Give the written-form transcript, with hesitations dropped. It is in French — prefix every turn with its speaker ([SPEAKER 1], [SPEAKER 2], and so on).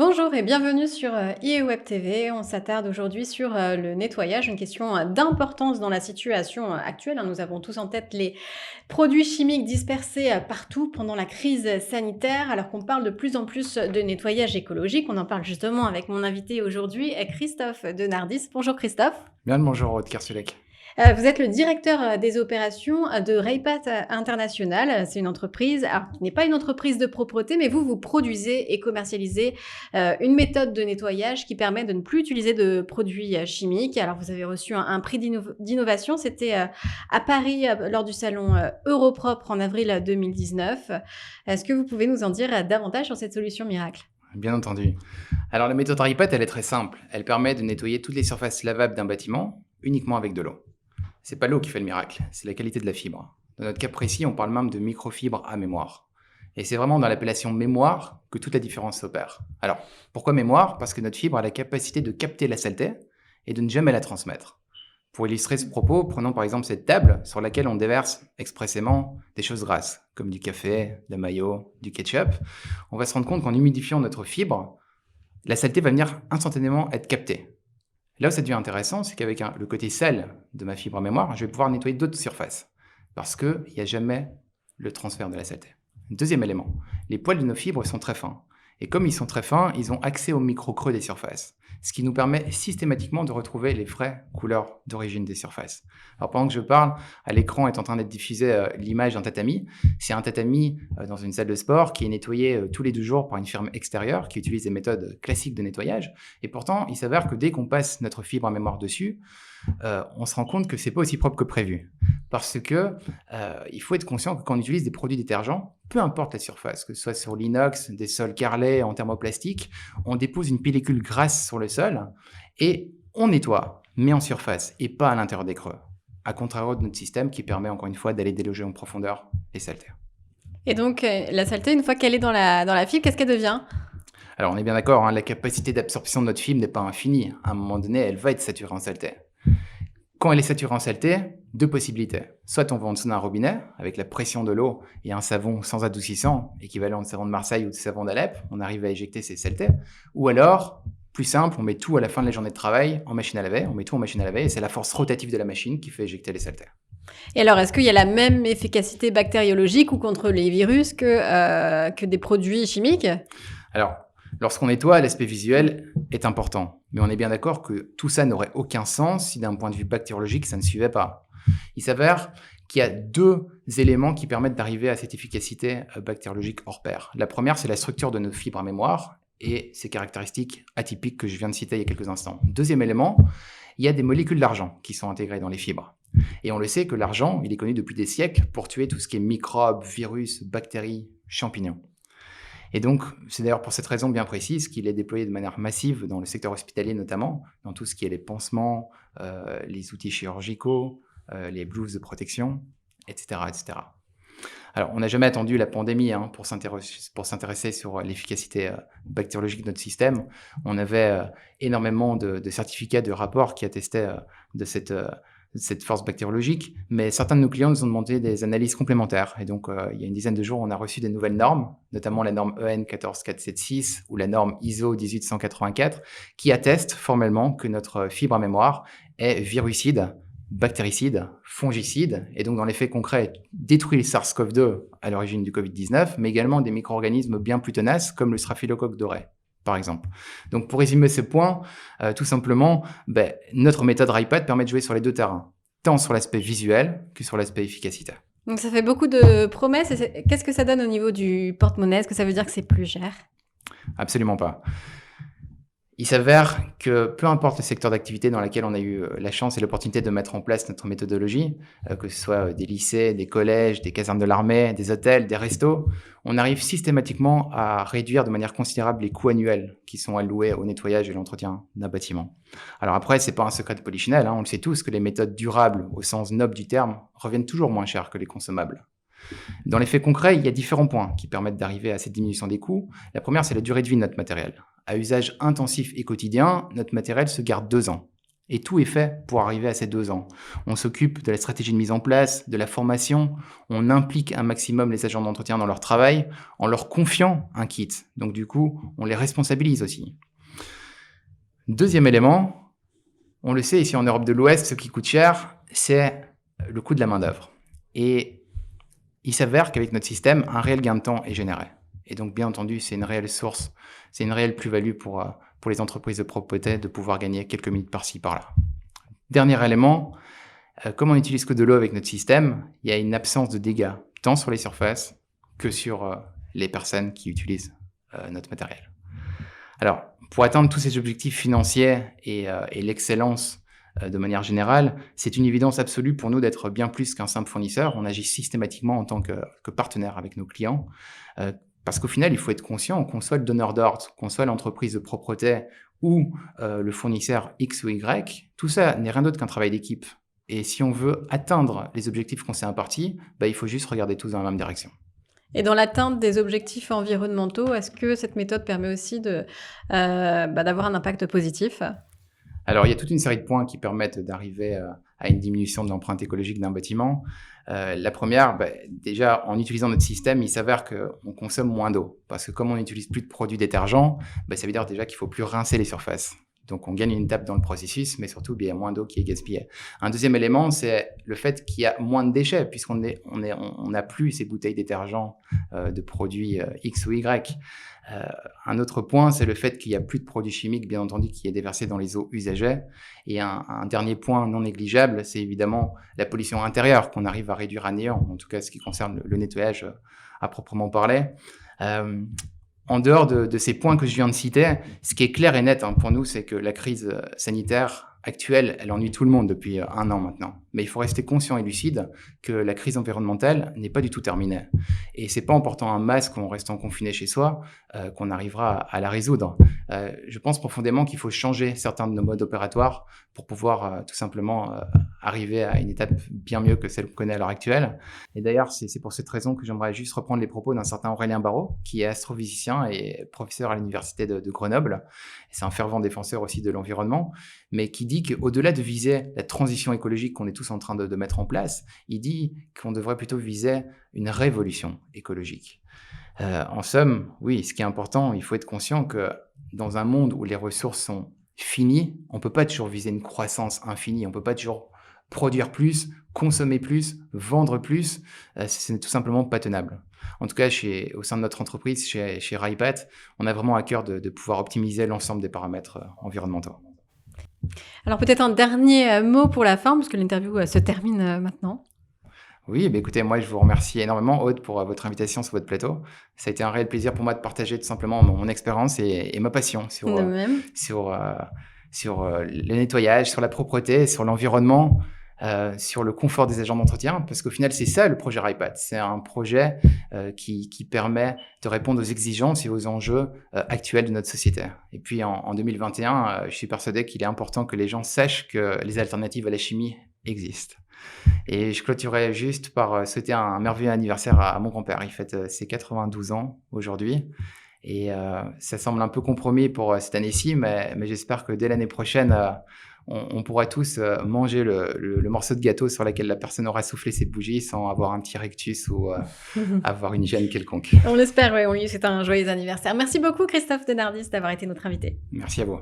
[SPEAKER 1] Bonjour et bienvenue sur IE Web TV. On s'attarde aujourd'hui sur le nettoyage, une question d'importance dans la situation actuelle, hein. Nous avons tous en tête les produits chimiques dispersés partout pendant la crise sanitaire, alors qu'on parle de plus en plus de nettoyage écologique. On en parle justement avec mon invité aujourd'hui, Christophe Denardis. Bonjour Christophe.
[SPEAKER 2] Bien le bonjour, Aude Kersulek.
[SPEAKER 1] Vous êtes le directeur des opérations de Raypat International. C'est une entreprise, alors qui n'est pas une entreprise de propreté, mais vous produisez et commercialisez une méthode de nettoyage qui permet de ne plus utiliser de produits chimiques. Alors vous avez reçu un prix d'innovation, c'était à Paris lors du salon Europropre en avril 2019. Est-ce que vous pouvez nous en dire davantage sur cette solution miracle?
[SPEAKER 2] Bien entendu. Alors la méthode RIPAT, elle est très simple. Elle permet de nettoyer toutes les surfaces lavables d'un bâtiment uniquement avec de l'eau. C'est pas l'eau qui fait le miracle, c'est la qualité de la fibre. Dans notre cas précis, on parle même de microfibres à mémoire. Et c'est vraiment dans l'appellation mémoire que toute la différence s'opère. Alors, pourquoi mémoire? Parce que notre fibre a la capacité de capter la saleté et de ne jamais la transmettre. Pour illustrer ce propos, prenons par exemple cette table sur laquelle on déverse expressément des choses grasses, comme du café, de la mayo, du ketchup. On va se rendre compte qu'en humidifiant notre fibre, la saleté va venir instantanément être captée. Là où ça devient intéressant, c'est qu'avec le côté sel de ma fibre à mémoire, je vais pouvoir nettoyer d'autres surfaces, parce qu'il n'y a jamais le transfert de la saleté. Deuxième élément, les poils de nos fibres sont très fins. Et comme ils sont très fins, ils ont accès au micro-creux des surfaces, ce qui nous permet systématiquement de retrouver les vraies couleurs d'origine des surfaces. Alors pendant que je parle, à l'écran est en train d'être diffusée l'image d'un tatami. C'est un tatami dans une salle de sport qui est nettoyé tous les 2 jours par une firme extérieure qui utilise des méthodes classiques de nettoyage. Et pourtant, il s'avère que dès qu'on passe notre fibre à mémoire dessus, on se rend compte que c'est pas aussi propre que prévu. Parce que il faut être conscient que quand on utilise des produits détergents, peu importe la surface, que ce soit sur l'inox, des sols carrelés en thermoplastique, on dépose une pellicule grasse sur le sol et on nettoie, mais en surface et pas à l'intérieur des creux. À contrario de notre système qui permet encore une fois d'aller déloger en profondeur les saletés.
[SPEAKER 1] Et donc la saleté, une fois qu'elle est dans la fibre, qu'est-ce qu'elle devient?
[SPEAKER 2] Alors on est bien d'accord, hein, la capacité d'absorption de notre fibre n'est pas infinie. À un moment donné, elle va être saturée en saleté. Quand elle est saturée en saleté, 2 possibilités. Soit on va en dessous d'un robinet, avec la pression de l'eau et un savon sans adoucissant, équivalent de savon de Marseille ou de savon d'Alep, on arrive à éjecter ces saletés. Ou alors, plus simple, on met tout à la fin de la journée de travail en machine à laver, on met tout en machine à laver et c'est la force rotative de la machine qui fait éjecter les saletés.
[SPEAKER 1] Et alors, est-ce qu'il y a la même efficacité bactériologique ou contre les virus que des produits chimiques?
[SPEAKER 2] Alors, lorsqu'on nettoie, l'aspect visuel est important. Mais on est bien d'accord que tout ça n'aurait aucun sens si d'un point de vue bactériologique, ça ne suivait pas. Il s'avère qu'il y a 2 éléments qui permettent d'arriver à cette efficacité bactériologique hors pair. La première, c'est la structure de nos fibres à mémoire et ses caractéristiques atypiques que je viens de citer il y a quelques instants. Deuxième élément, il y a des molécules d'argent qui sont intégrées dans les fibres. Et on le sait que l'argent, il est connu depuis des siècles pour tuer tout ce qui est microbes, virus, bactéries, champignons. Et donc, c'est d'ailleurs pour cette raison bien précise qu'il est déployé de manière massive dans le secteur hospitalier notamment, dans tout ce qui est les pansements, les outils chirurgicaux, les blouses de protection, etc., etc. Alors, on n'a jamais attendu la pandémie pour s'intéresser sur l'efficacité bactériologique de notre système. On avait énormément de certificats, de rapports qui attestaient de cette force bactériologique, mais certains de nos clients nous ont demandé des analyses complémentaires. Et donc, il y a une dizaine de jours, on a reçu des nouvelles normes, notamment la norme EN 14476 ou la norme ISO 18184, qui attestent formellement que notre fibre à mémoire est virucide, bactéricide, fongicide, et donc dans les faits concrets, détruit le SARS-CoV-2 à l'origine du Covid-19, mais également des micro-organismes bien plus tenaces comme le Staphylocoque doré, par exemple. Donc pour résumer ce point, tout simplement, notre méthode RIPAT permet de jouer sur les 2 terrains, tant sur l'aspect visuel que sur l'aspect efficacité.
[SPEAKER 1] Donc ça fait beaucoup de promesses. Qu'est-ce que ça donne au niveau du porte-monnaie? Est-ce que ça veut dire que c'est plus cher?
[SPEAKER 2] Absolument pas. Il s'avère que peu importe le secteur d'activité dans lequel on a eu la chance et l'opportunité de mettre en place notre méthodologie, que ce soit des lycées, des collèges, des casernes de l'armée, des hôtels, des restos, on arrive systématiquement à réduire de manière considérable les coûts annuels qui sont alloués au nettoyage et l'entretien d'un bâtiment. Alors après, c'est pas un secret de polichinelle, on le sait tous que les méthodes durables au sens noble du terme reviennent toujours moins cher que les consommables. Dans les faits concrets, il y a différents points qui permettent d'arriver à cette diminution des coûts. La première, c'est la durée de vie de notre matériel. À usage intensif et quotidien, notre matériel se garde 2 ans. Et tout est fait pour arriver à ces 2 ans. On s'occupe de la stratégie de mise en place, de la formation, on implique un maximum les agents d'entretien dans leur travail en leur confiant un kit. Donc du coup, on les responsabilise aussi. Deuxième élément, on le sait ici en Europe de l'Ouest, ce qui coûte cher, c'est le coût de la main-d'œuvre. Et il s'avère qu'avec notre système, un réel gain de temps est généré. Et donc, bien entendu, c'est une réelle source, c'est une réelle plus-value pour les entreprises de propreté de pouvoir gagner quelques minutes par-ci, par-là. Dernier élément, comme on n'utilise que de l'eau avec notre système, il y a une absence de dégâts, tant sur les surfaces que sur les personnes qui utilisent notre matériel. Alors, pour atteindre tous ces objectifs financiers et l'excellence de manière générale, c'est une évidence absolue pour nous d'être bien plus qu'un simple fournisseur. On agit systématiquement en tant que partenaire avec nos clients. Parce qu'au final, il faut être conscient qu'on soit le donneur d'ordre, qu'on soit l'entreprise de propreté ou le fournisseur X ou Y, tout ça n'est rien d'autre qu'un travail d'équipe. Et si on veut atteindre les objectifs qu'on s'est impartis, il faut juste regarder tous dans la même direction.
[SPEAKER 1] Et dans l'atteinte des objectifs environnementaux, est-ce que cette méthode permet aussi d'avoir un impact positif ?
[SPEAKER 2] Alors, il y a toute une série de points qui permettent d'arriver à une diminution de l'empreinte écologique d'un bâtiment. La première, déjà, en utilisant notre système, il s'avère qu'on consomme moins d'eau. Parce que comme on n'utilise plus de produits détergents, ça veut dire déjà qu'il ne faut plus rincer les surfaces. Donc, on gagne une étape dans le processus, mais surtout, il y a moins d'eau qui est gaspillée. Un deuxième élément, c'est le fait qu'il y a moins de déchets, puisqu'on n'a plus ces bouteilles détergents de produits X ou Y. Un autre point, c'est le fait qu'il n'y a plus de produits chimiques, bien entendu, qui est déversé dans les eaux usagées. Et un dernier point non négligeable, c'est évidemment la pollution intérieure qu'on arrive à réduire à néant, en tout cas ce qui concerne le nettoyage à proprement parler. En dehors de ces points que je viens de citer, ce qui est clair et net pour nous, c'est que la crise sanitaire actuelle, elle ennuie tout le monde depuis 1 an maintenant. Mais il faut rester conscient et lucide que la crise environnementale n'est pas du tout terminée. Et c'est pas en portant un masque ou en restant confiné chez soi qu'on arrivera à la résoudre. Je pense profondément qu'il faut changer certains de nos modes opératoires pour pouvoir tout simplement arriver à une étape bien mieux que celle qu'on connaît à l'heure actuelle. Et d'ailleurs, c'est pour cette raison que j'aimerais juste reprendre les propos d'un certain Aurélien Barraud, qui est astrophysicien et professeur à l'université de Grenoble. C'est un fervent défenseur aussi de l'environnement, mais qui dit qu'au-delà de viser la transition écologique qu'on est tous en train de mettre en place, il dit qu'on devrait plutôt viser une révolution écologique. En somme, oui, ce qui est important, il faut être conscient que dans un monde où les ressources sont finies, on ne peut pas toujours viser une croissance infinie, on ne peut pas toujours produire plus, consommer plus, vendre plus, ce n'est tout simplement pas tenable. En tout cas, au sein de notre entreprise, chez RIPAT, on a vraiment à cœur de pouvoir optimiser l'ensemble des paramètres environnementaux.
[SPEAKER 1] Alors peut-être un dernier mot pour la fin, puisque l'interview se termine maintenant.
[SPEAKER 2] Oui, écoutez, moi je vous remercie énormément, Aude, pour votre invitation sur votre plateau. Ça a été un réel plaisir pour moi de partager tout simplement mon expérience et ma passion sur le nettoyage, sur la propreté, sur l'environnement, sur le confort des agents d'entretien, parce qu'au final, c'est ça le projet RIPAT. C'est un projet qui permet de répondre aux exigences et aux enjeux actuels de notre société. Et puis en 2021, je suis persuadé qu'il est important que les gens sachent que les alternatives à la chimie existent. Et je clôturerai juste par souhaiter un merveilleux anniversaire à mon grand-père. Il fête ses 92 ans aujourd'hui. Et ça semble un peu compromis pour cette année-ci, mais j'espère que dès l'année prochaine, on pourra tous manger le morceau de gâteau sur lequel la personne aura soufflé ses bougies sans avoir un petit rectus ou avoir une gêne quelconque.
[SPEAKER 1] On l'espère, oui, c'est un joyeux anniversaire. Merci beaucoup Christophe Denardis d'avoir été notre invité.
[SPEAKER 2] Merci à vous.